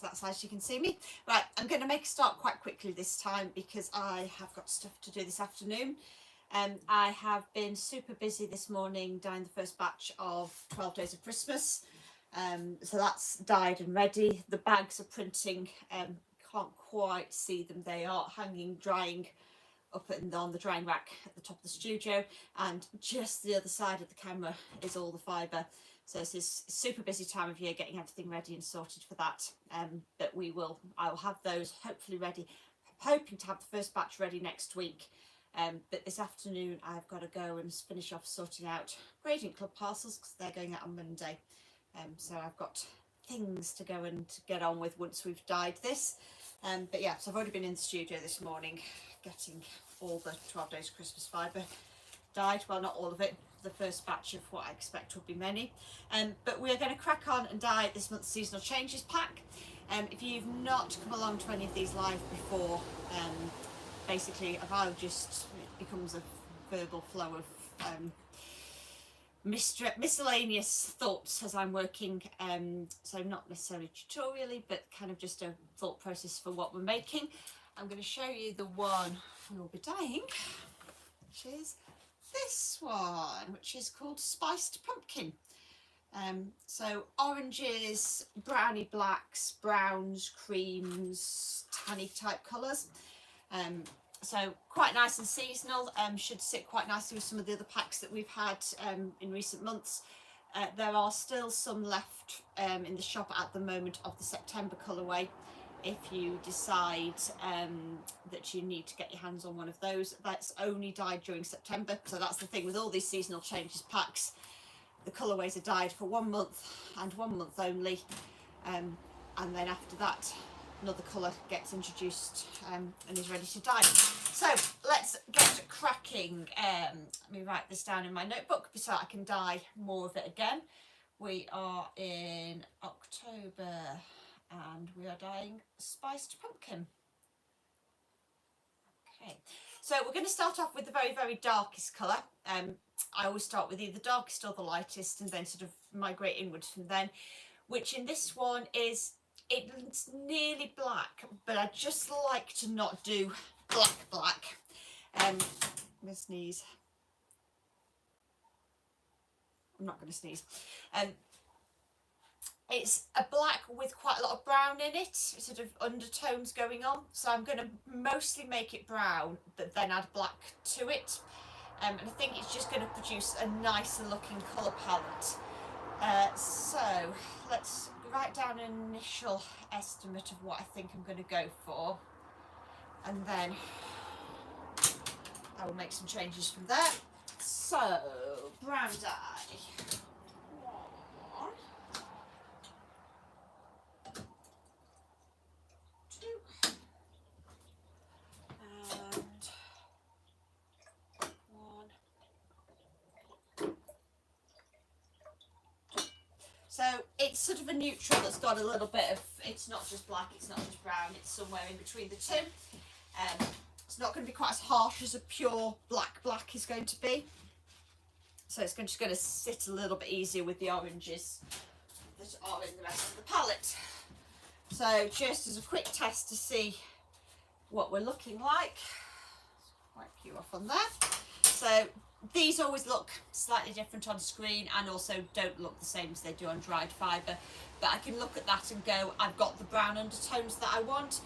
to that side so you can see me. Right, I'm going to make a start quite quickly this time because I have got stuff to do this afternoon. I have been super busy this morning dyeing the first batch of 12 Days of Christmas. So that's dyed and ready. The bags are printing. Can't quite see them. They are hanging, drying up on the drying rack at the top of the studio, and just the other side of the camera is all the fibre. So this is a super busy time of year getting everything ready and sorted for that. But I'll have those hopefully ready. I'm hoping to have the first batch ready next week. But this afternoon I've got to go and finish off sorting out Gradient Club parcels because they're going out on Monday. So I've got things to go and get on with once we've dyed this. But yeah, so I've already been in the studio this morning getting all the 12 Days of Christmas fibre dyed. Well, not all of it. The first batch of what I expect will be many. But we're going to crack on and dye this month's seasonal changes pack. If you've not come along to any of these live before, basically Avile just becomes a verbal flow of miscellaneous thoughts as I'm working, so not necessarily tutorially, but kind of just a thought process for what we're making. I'm going to show you the one we will be dyeing, which is this one, which is called Spiced Pumpkin. So oranges, browny blacks, browns, creams, tanny type colours. So quite nice and seasonal, should sit quite nicely with some of the other packs that we've had in recent months. There are still some left in the shop at the moment of the September colourway. If you decide that you need to get your hands on one of those, that's only dyed during September. So that's the thing with all these seasonal changes packs. The colourways are dyed for 1 month and 1 month only. And then after that, another colour gets introduced and is ready to dye. So let's get cracking. Let me write this down in my notebook so I can dye more of it again. We are in October and we are dyeing Spiced Pumpkin. Okay, so we're going to start off with the very, very darkest colour. I always start with either the darkest or the lightest and then sort of migrate inwards from then, which in this one is, it's nearly black, but I just like to not do black. I'm going to sneeze. I'm not going to sneeze. It's a black with quite a lot of brown in it, sort of undertones going on. So I'm going to mostly make it brown, but then add black to it. And I think it's just going to produce a nicer looking colour palette. So let's write down an initial estimate of what I think I'm going to go for, and then I will make some changes from there. So brown dye, 1, 2, and 1. So it's sort of a neutral that's got a little bit of, it's not just black, it's not just brown, it's somewhere in between the two. It's not going to be quite as harsh as a pure black is going to be. So it's just going to sit a little bit easier with the oranges that are in the rest of the palette. So just as a quick test to see what we're looking like, wipe you off on there. So these always look slightly different on screen and also don't look the same as they do on dried fibre, but I can look at that and go, I've got the brown undertones that I want,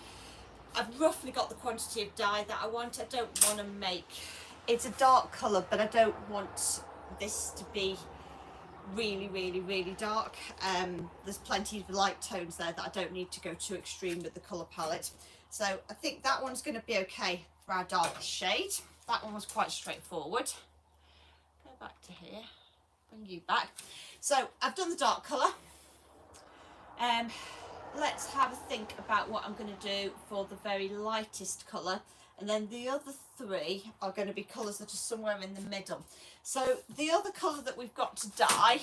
I've roughly got the quantity of dye that I want. I don't want to make, it's a dark colour, but I don't want this to be really dark. There's plenty of light tones there that I don't need to go too extreme with the colour palette. So I think that one's going to be okay for our darkest shade. That one was quite straightforward. Go back to here, bring you back. So I've done the dark colour. Let's have a think about what I'm going to do for the very lightest colour, and then the other 3 are going to be colours that are somewhere in the middle. So the other colour that we've got to dye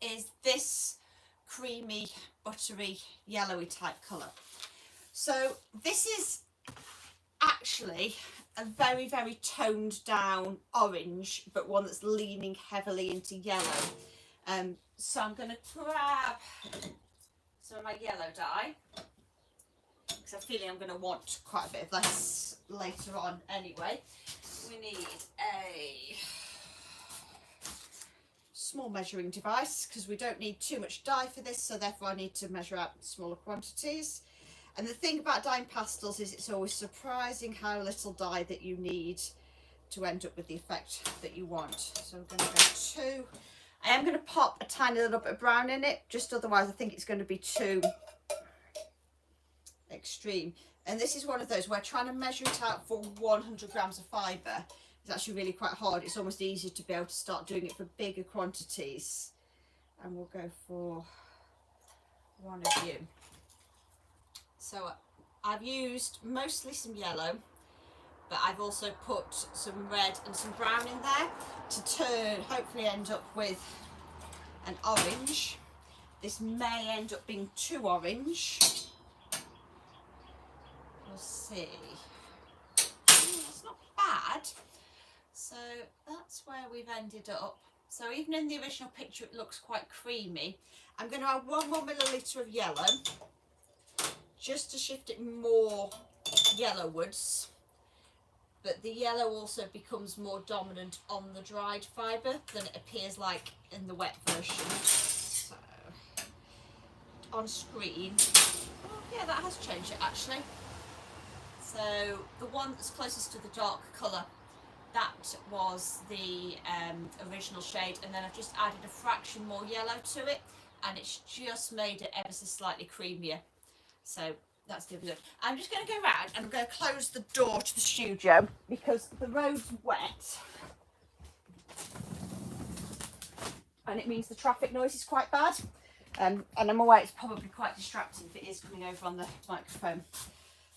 is this creamy, buttery, yellowy type colour. So this is actually a very toned down orange, but one that's leaning heavily into yellow. So I'm going to grab some of my yellow dye, because I'm feeling I'm going to want quite a bit of this later on anyway. We need a small measuring device because we don't need too much dye for this, so therefore I need to measure out smaller quantities. And the thing about dyeing pastels is it's always surprising how little dye that you need to end up with the effect that you want. So I'm going to go 2. I am going to pop a tiny little bit of brown in it, just otherwise I think it's going to be too extreme. And this is one of those where trying to measure it out for 100 grams of fibre is actually really quite hard. It's almost easier to be able to start doing it for bigger quantities. And we'll go for 1 of you. So I've used mostly some yellow, but I've also put some red and some brown in there to turn, hopefully end up with an orange. This may end up being too orange. We'll see. It's not bad. So that's where we've ended up. So even in the original picture it looks quite creamy. I'm going to add 1 more milliliter of yellow just to shift it more yellowwards. But the yellow also becomes more dominant on the dried fibre than it appears like in the wet version. So on screen, oh yeah, that has changed it actually. So the one that's closest to the dark colour, that was the original shade, and then I've just added a fraction more yellow to it, and it's just made it ever so slightly creamier. So that's the other good. I'm just going to go around and I'm going to close the door to the studio because the road's wet and it means the traffic noise is quite bad, and I'm aware it's probably quite distracting if it is coming over on the microphone.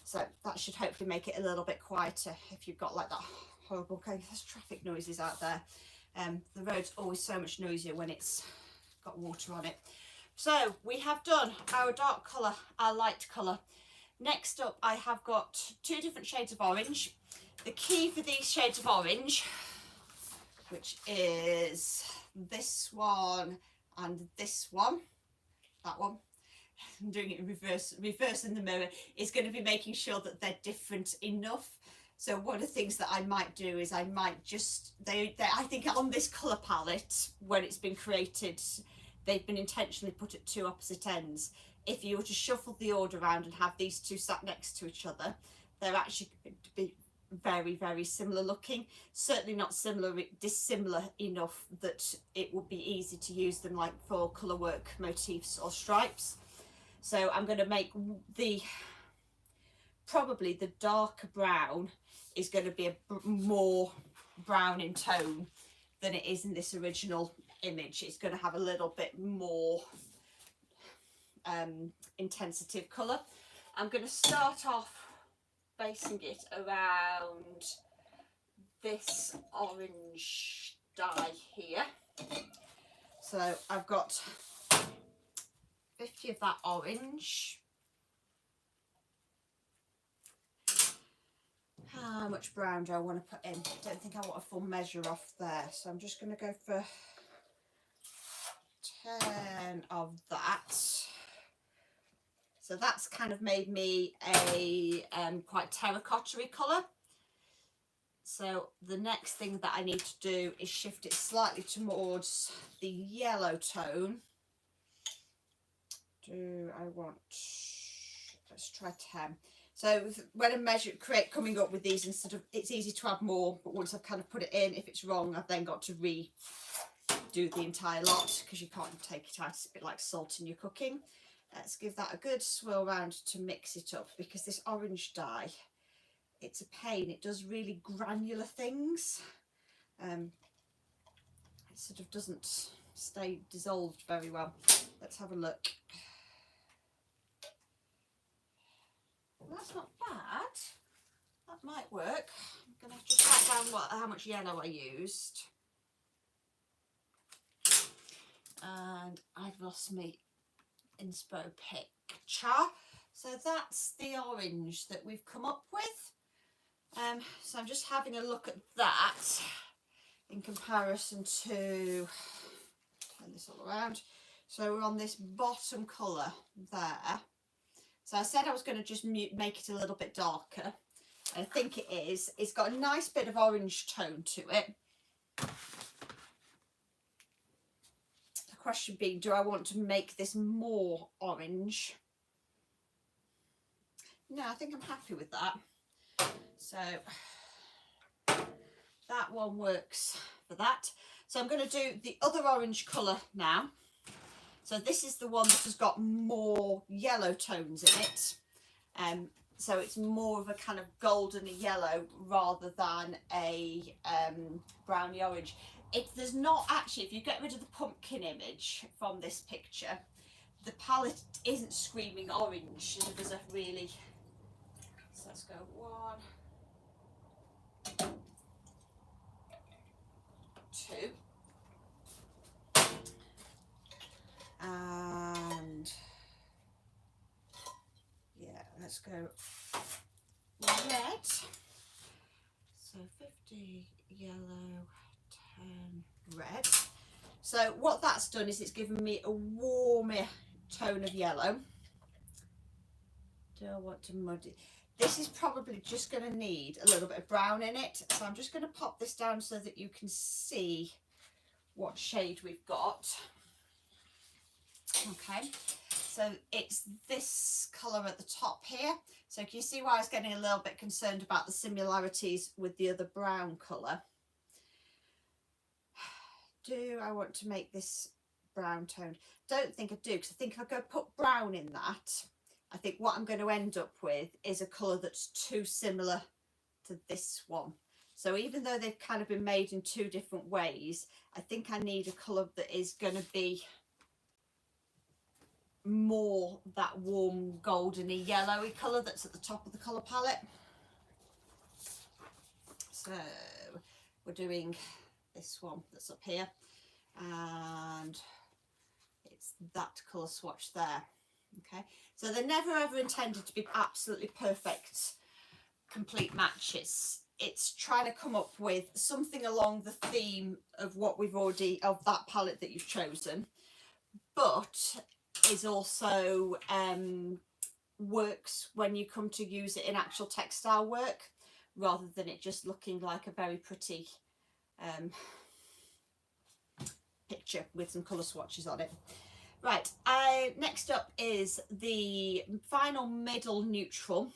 So that should hopefully make it a little bit quieter if you've got like that horrible there's traffic noises out there. The road's always so much noisier when it's got water on it. So we have done our dark colour, our light colour. Next up I have got 2 different shades of orange. The key for these shades of orange, which is this one and this one, that one, I'm doing it in reverse in the mirror, is going to be making sure that they're different enough. So one of the things that I might do is I might just, I think on this colour palette, when it's been created, they've been intentionally put at 2 opposite ends. If you were to shuffle the order around and have these 2 sat next to each other, they're actually going to be very, very similar looking. Certainly not dissimilar enough that it would be easy to use them like for colour work motifs or stripes. So I'm going to make probably the darker brown is going to be a more brown in tone than it is in this original image. It's going to have a little bit more intensity of colour. I'm going to start off basing it around this orange dye here. So I've got 50 of that orange. How much brown do I want to put in? I don't think I want a full measure off there, so I'm just going to go for 10 of that. So that's kind of made me a quite terracotta-y colour. So the next thing that I need to do is shift it slightly towards the yellow tone. Let's try 10. So when I coming up with these, instead of, it's easy to add more, but once I've kind of put it in, if it's wrong, I've then got to redo the entire lot because you can't take it out. It's a bit like salt in your cooking. Let's give that a good swirl round to mix it up, because this orange dye, it's a pain. It does really granular things. It sort of doesn't stay dissolved very well. Let's have a look. Well, that's not bad. That might work. I'm going to have to write down how much yellow I used. And I've lost my inspo picture. So that's the orange that we've come up with. So I'm just having a look at that in comparison to, turn this all around, So we're on this bottom colour there. So I said I was going to just make it a little bit darker. I think it is. It's got a nice bit of orange tone to it. The question being, do I want to make this more orange? No, I think I'm happy with that. So that one works for that. So I'm going to do the other orange colour now. So this is the one that has got more yellow tones in it. So it's more of a kind of golden yellow rather than a browny orange. There's not actually, if you get rid of the pumpkin image from this picture, the palette isn't screaming orange. There's a really, so let's go 1, 2. And yeah, let's go red. So 50 yellow, 10 red. So what that's done is it's given me a warmer tone of yellow. Do I want to muddy? This is probably just going to need a little bit of brown in it. So I'm just going to pop this down so that you can see what shade we've got. Okay, so it's this colour at the top here. So can you see why I was getting a little bit concerned about the similarities with the other brown colour? Do I want to make this brown toned? Don't think I do, because I think if I go put brown in that, I think what I'm going to end up with is a colour that's too similar to this one. So even though they've kind of been made in two different ways, I think I need a colour that is going to be more that warm goldeny yellowy colour that's at the top of the colour palette. So we're doing this one that's up here, and it's that colour swatch there. Okay, so they're never ever intended to be absolutely perfect complete matches. It's trying to come up with something along the theme of what we've already, of that palette that you've chosen, but is also works when you come to use it in actual textile work, rather than it just looking like a very pretty picture with some colour swatches on it. Right, next up is the final middle neutral,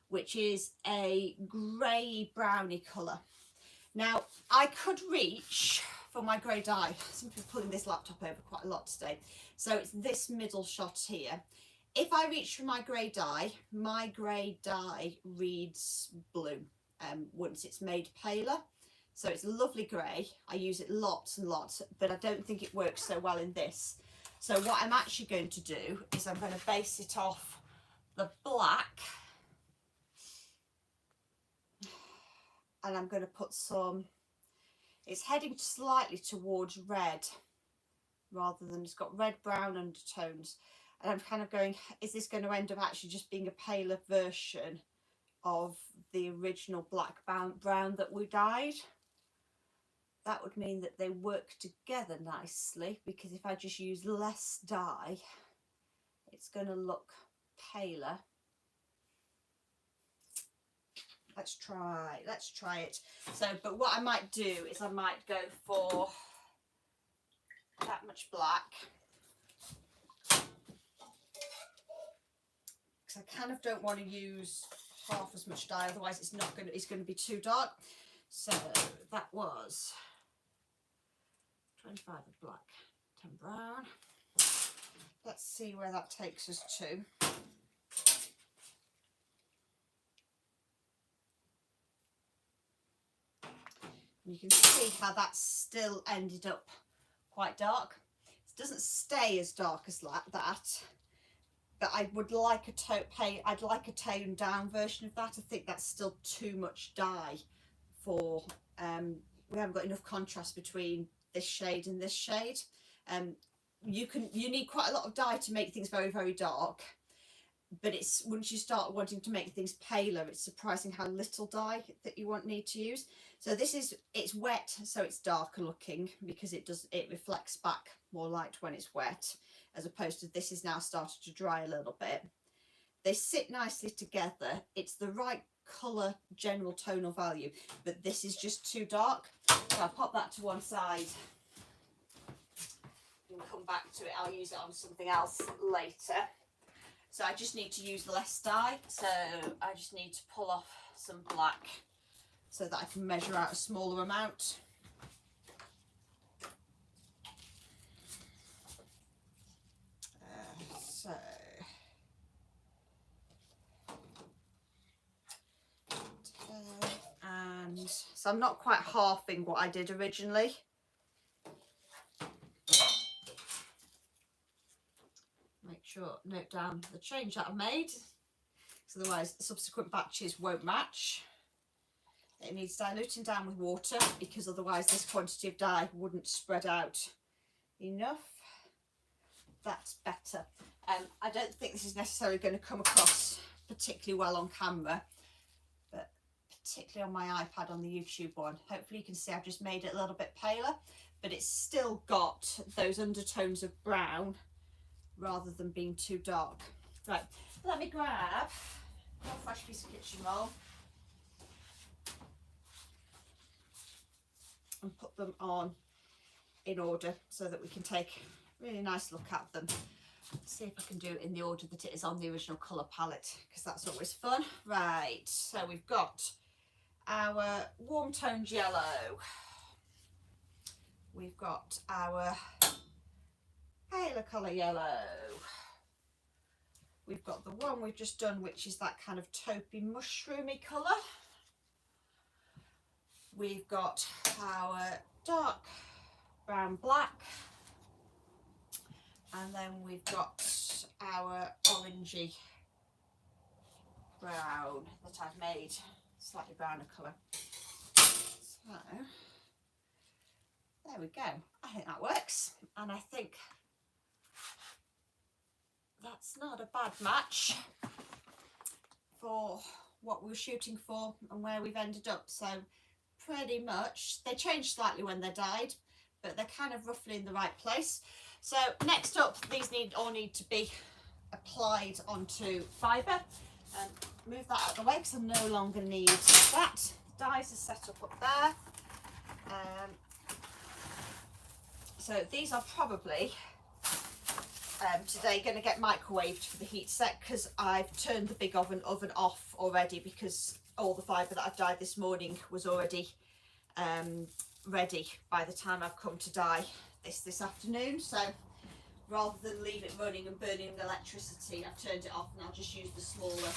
which is a grey browny colour. Now I could reach for my grey dye. I seem to be pulling this laptop over quite a lot today. So it's this middle shot here. If I reach for my grey dye reads blue once it's made paler. So it's a lovely grey. I use it lots and lots, but I don't think it works so well in this. So what I'm actually going to do is I'm going to base it off the black, and I'm going to put some, it's heading slightly towards red rather than, it's got red brown undertones, and I'm kind of going, is this going to end up actually just being a paler version of the original black brown that we dyed? That would mean that they work together nicely, because if I just use less dye, it's going to look paler. Let's try it. So, but what I might do is I might go for that much black, because I kind of don't want to use half as much dye, otherwise it's going to be too dark. So that was 25 of black, 10 brown. Let's see where that takes us to. You can see how that still ended up quite dark. It doesn't stay as dark as that, but I would like I'd like a toned down version of that. I think that's still too much dye for, we haven't got enough contrast between this shade and this shade. You need quite a lot of dye to make things very, very dark, but it's once you start wanting to make things paler, it's surprising how little dye that you need to use. So this is, it's wet, so it's darker looking because it reflects back more light when it's wet, as opposed to this is now started to dry a little bit. They sit nicely together. It's the right colour, general tonal value, but this is just too dark. So I'll pop that to one side and come back to it. I'll use it on something else later. So I just need to use less dye. So I just need to pull off some black so that I can measure out a smaller amount. So I'm not quite halving what I did originally. Make sure, note down the change that I've made, because otherwise subsequent batches won't match. It needs diluting down with water, because otherwise this quantity of dye wouldn't spread out enough. That's better. I don't think this is necessarily going to come across particularly well on camera, but particularly on my iPad on the YouTube one. Hopefully you can see I've just made it a little bit paler, but it's still got those undertones of brown rather than being too dark. Right, let me grab a fresh piece of kitchen roll and put them on in order so that we can take a really nice look at them. Let's see if I can do it in the order that it is on the original colour palette, because that's always fun. Right, so we've got our warm toned yellow, we've got our paler colour yellow, we've got the one we've just done, which is that kind of taupey mushroomy colour, we've got our dark brown black, and then we've got our orangey brown that I've made slightly browner colour. So there we go. I think that works, and I think that's not a bad match for what we were shooting for and where we've ended up. So pretty much, they change slightly when they're dyed, but they're kind of roughly in the right place. So next up, these all need to be applied onto fibre. Move that out of the way because I no longer need that. The dyes are set up there. So these are probably today going to get microwaved for the heat set, because I've turned the big oven off already, because all the fibre that I've dyed this morning was already ready by the time I've come to dye this afternoon. So rather than leave it running and burning electricity, I've turned it off, and I'll just use the smaller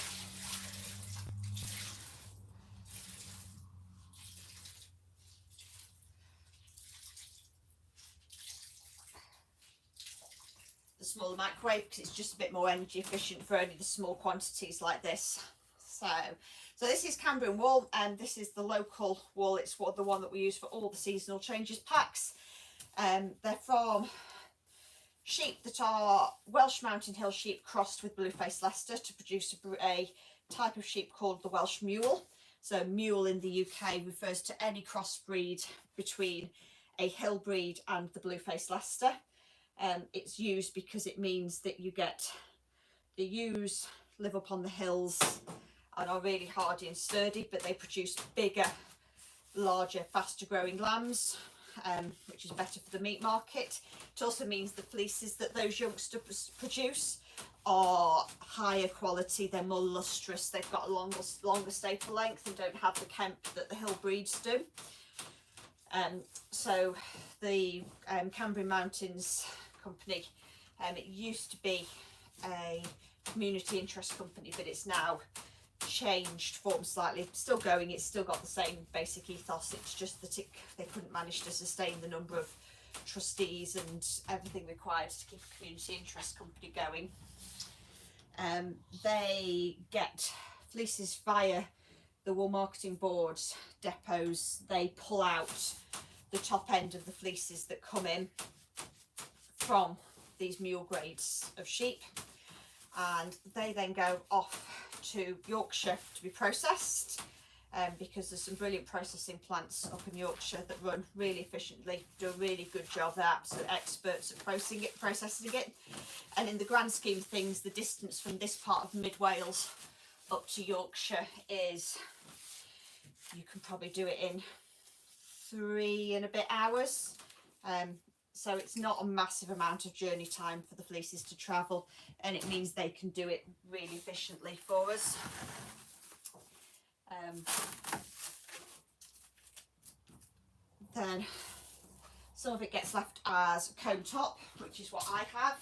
microwave, because it's just a bit more energy efficient for only the small quantities like this. So this is Cambrian wool, and this is the local wool. It's the one that we use for all the seasonal changes packs. They're from sheep that are Welsh Mountain Hill sheep crossed with Blueface Leicester to produce a type of sheep called the Welsh Mule. So mule in the UK refers to any crossbreed between a hill breed and the Blueface Leicester. It's used because it means that you get the ewes live up on the hills and are really hardy and sturdy, but they produce bigger, larger, faster growing lambs, which is better for the meat market. It also means the fleeces that those youngsters produce are higher quality, they're more lustrous, they've got a longer staple length and don't have the kemp that the hill breeds do. So the Cambrian Mountains company, it used to be a community interest company, but it's now changed form slightly. Still going, it's still got the same basic ethos, it's just that they couldn't manage to sustain the number of trustees and everything required to keep a community interest company going. They get fleeces via the Wool Marketing Board's depots. They pull out the top end of the fleeces that come in from these mule grades of sheep, and they then go off to Yorkshire to be processed. because there's some brilliant processing plants up in Yorkshire that run really efficiently, do a really good job. They're absolute experts at processing it. And in the grand scheme of things, the distance from this part of mid Wales up to Yorkshire is, you can probably do it in 3 and a bit hours. So it's not a massive amount of journey time for the fleeces to travel, and it means they can do it really efficiently for us. Then some of it gets left as comb top, which is what I have.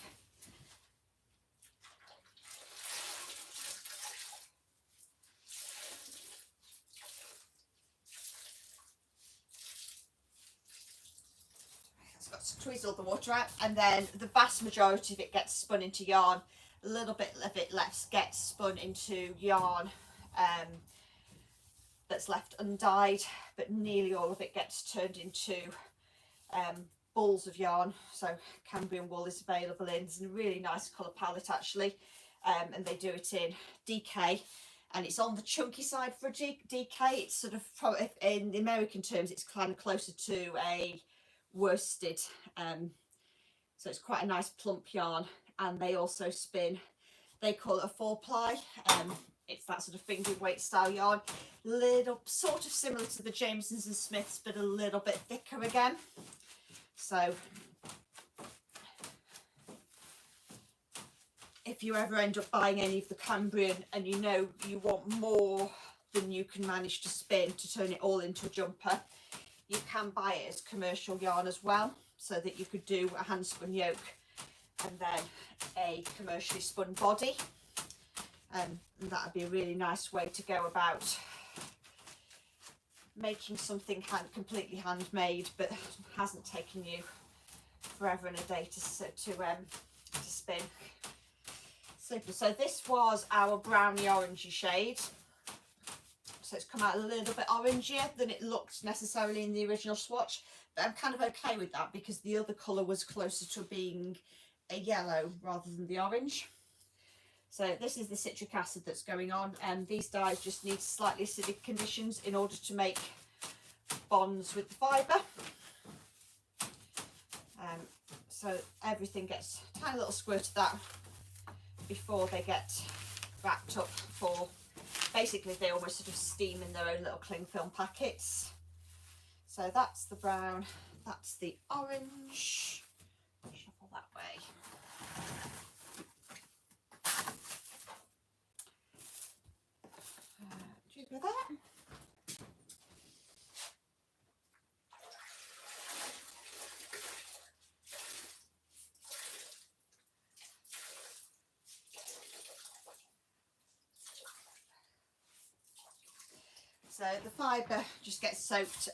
Squeeze all the water out, and then the vast majority of it gets spun into yarn. A little bit of it gets spun into yarn that's left undyed, but nearly all of it gets turned into balls of yarn. So Cambrian wool is available in, it's a really nice colour palette actually, and they do it in DK, and it's on the chunky side for a DK. It's sort of, in the American terms, it's kind of closer to a worsted, so it's quite a nice plump yarn. And they also spin, they call it a 4-ply, it's that sort of finger weight style yarn, little sort of similar to the Jamesons and Smiths, but a little bit thicker again. So if you ever end up buying any of the Cambrian and you know you want more than you can manage to spin to turn it all into a jumper, you can buy it as commercial yarn as well, so that you could do a hand spun yoke and then a commercially spun body, and that would be a really nice way to go about making something completely handmade, but hasn't taken you forever and a day to spin. Super. So this was our browny orangey shade. So it's come out a little bit orangier than it looked necessarily in the original swatch, but I'm kind of okay with that because the other colour was closer to being a yellow rather than the orange. So this is the citric acid that's going on, and these dyes just need slightly acidic conditions in order to make bonds with the fibre. So everything gets a tiny little squirt of that before they get wrapped up for, basically they almost sort of steam in their own little cling film packets. So that's the brown, that's the orange. Shuffle that way. Do you go there? So the fibre just gets soaked.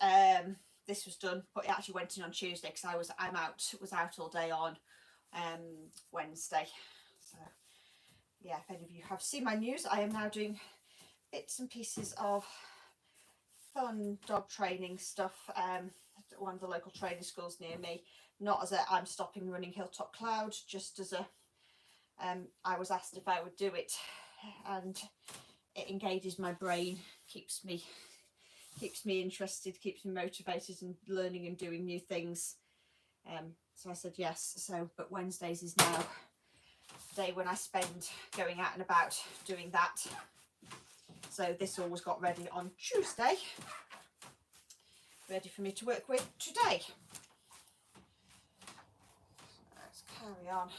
This was done, but it actually went in on Tuesday because I was out all day on Wednesday. So yeah, if any of you have seen my news, I am now doing bits and pieces of fun dog training stuff at one of the local training schools near me. Not as a I'm stopping running Hilltop Cloud, just as a I was asked if I would do it, and it engages my brain, keeps me interested, keeps me motivated and learning and doing new things. So I said yes. So but Wednesdays is now the day when I spend going out and about doing that. So this all was got ready on Tuesday, ready for me to work with today. Let's carry on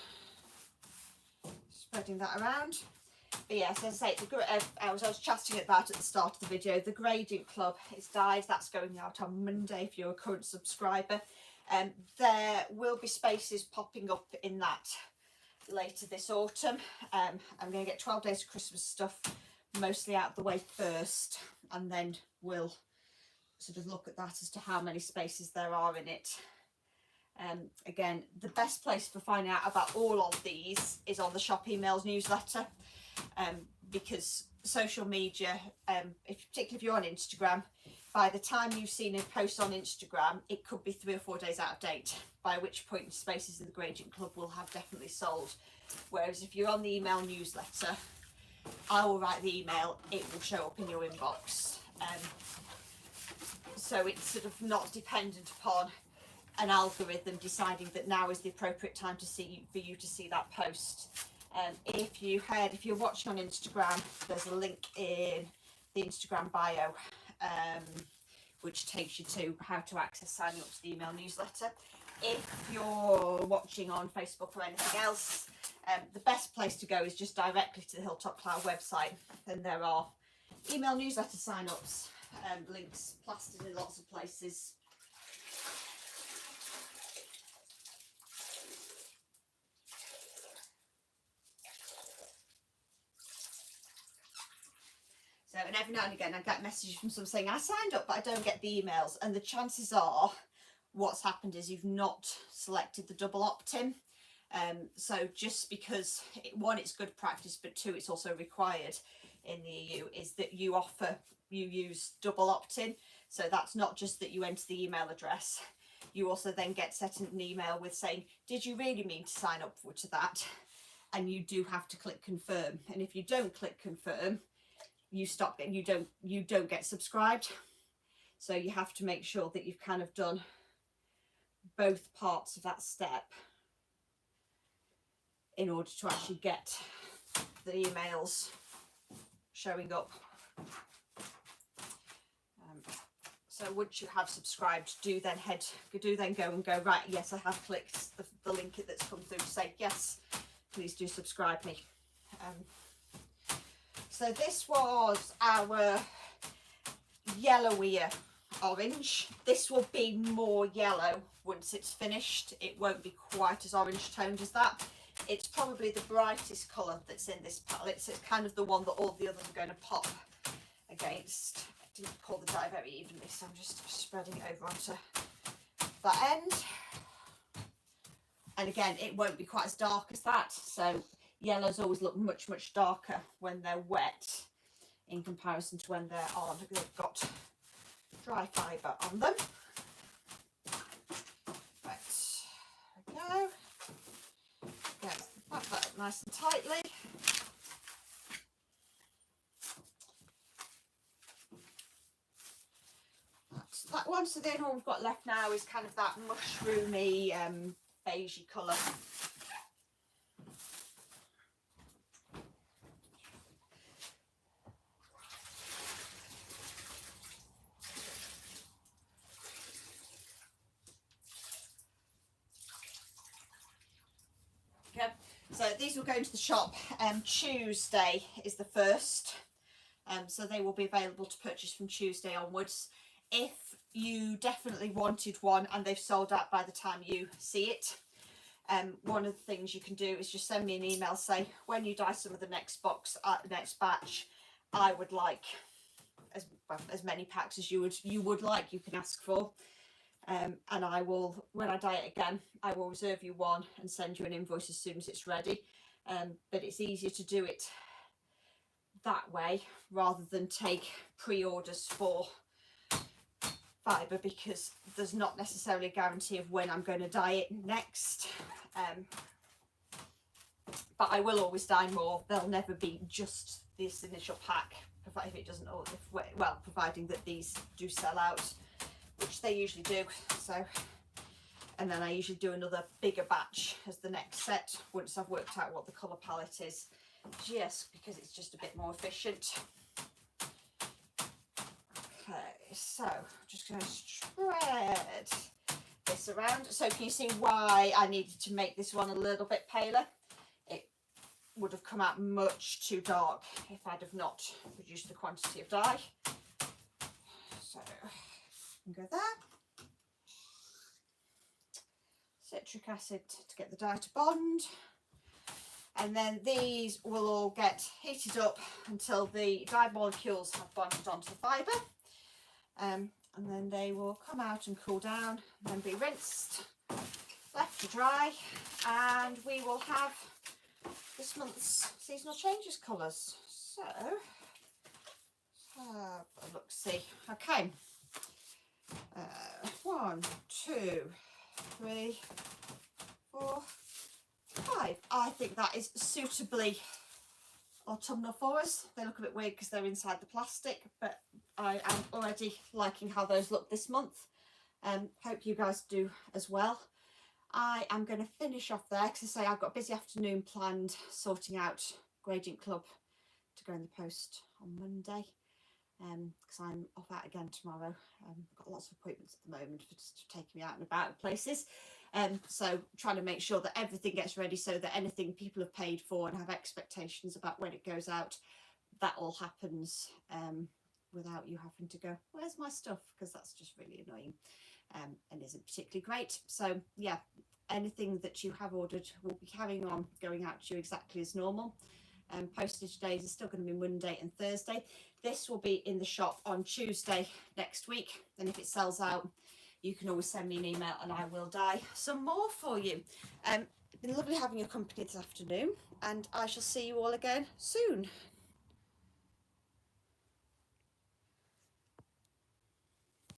spreading that around. But yes, as I say, I was chatting about at the start of the video, the Gradient Club is dyed. That's going out on Monday if you're a current subscriber. There will be spaces popping up in that later this autumn. I'm going to get 12 Days of Christmas stuff mostly out of the way first, and then we'll sort of look at that as to how many spaces there are in it. Again, the best place for finding out about all of these is on the shop emails newsletter, because social media, particularly if you're on Instagram, by the time you've seen a post on Instagram, it could be 3 or 4 days out of date, by which point spaces in the Gradient Club will have definitely sold. Whereas if you're on the email newsletter, I will write the email, it will show up in your inbox. So it's sort of not dependent upon an algorithm deciding that now is the appropriate time to for you to see that post. If you're watching on Instagram, there's a link in the Instagram bio, which takes you to how to access signing up to the email newsletter. If you're watching on Facebook or anything else, the best place to go is just directly to the Hilltop Cloud website, and there are email newsletter sign-ups, links plastered in lots of places. So, and every now and again I get messages from someone saying, I signed up but I don't get the emails, and the chances are what's happened is you've not selected the double opt-in. So just because, one, it's good practice, but two, it's also required in the EU, is that you use double opt-in. So that's not just that you enter the email address, you also then get sent an email with saying, did you really mean to sign up to that? And you do have to click confirm, and if you don't click confirm, you don't get subscribed. So you have to make sure that you've kind of done both parts of that step in order to actually get the emails showing up. So once you have subscribed, do then go and go, right, yes, I have clicked the link that's come through to say, yes, please do subscribe me. So this was our yellowier orange. This will be more yellow once it's finished. It won't be quite as orange toned as that. It's probably the brightest colour that's in this palette, so it's kind of the one that all the others are going to pop against. I didn't pour the dye very evenly, so I'm just spreading it over onto that end. And again, it won't be quite as dark as that, so yellows always look much, much darker when they're wet in comparison to when they're on. They've got dry fibre on them. Right, there we go. Wrap that up nice and tightly. That's that one. So the only one we've got left now is kind of that mushroomy, beigey colour. So these will go into the shop. Tuesday is the 1st, so they will be available to purchase from Tuesday onwards. If you definitely wanted one and they've sold out by the time you see it, one of the things you can do is just send me an email, say, when you dye some of the next batch, I would like as many packs as you would like, you can ask for. And I will, when I dye it again, I will reserve you one and send you an invoice as soon as it's ready. But it's easier to do it that way rather than take pre-orders for fibre, because there's not necessarily a guarantee of when I'm going to dye it next. But I will always dye more. There'll never be just this initial pack, if it doesn't, well, providing that these do sell out, which they usually do. So, and then I usually do another bigger batch as the next set once I've worked out what the colour palette is, just because it's just a bit more efficient. Okay, so I'm just going to spread this around. So can you see why I needed to make this one a little bit paler? It would have come out much too dark if I'd have not reduced the quantity of dye. So go there. Citric acid to get the dye to bond, and then these will all get heated up until the dye molecules have bonded onto the fibre, and then they will come out and cool down, and then be rinsed, left to dry, and we will have this month's seasonal changes colours. So have a look, see. Okay. 1, 2, 3, 4, 5. I think that is suitably autumnal for us. They look a bit weird because they're inside the plastic, but I am already liking how those look this month. Hope you guys do as well. I am going to finish off there because I say I've got a busy afternoon planned sorting out Gradient Club to go in the post on Monday, because I'm off out again tomorrow. Got lots of appointments at the moment for just taking me out and about places. So trying to make sure that everything gets ready so that anything people have paid for and have expectations about when it goes out, that all happens without you having to go, where's my stuff? Because that's just really annoying and isn't particularly great. So yeah, anything that you have ordered will be carrying on going out to you exactly as normal. Postage days are still going to be Monday and Thursday. This will be in the shop on Tuesday next week, and if it sells out, you can always send me an email and I will dye some more for you. It's been lovely having your company this afternoon, and I shall see you all again soon.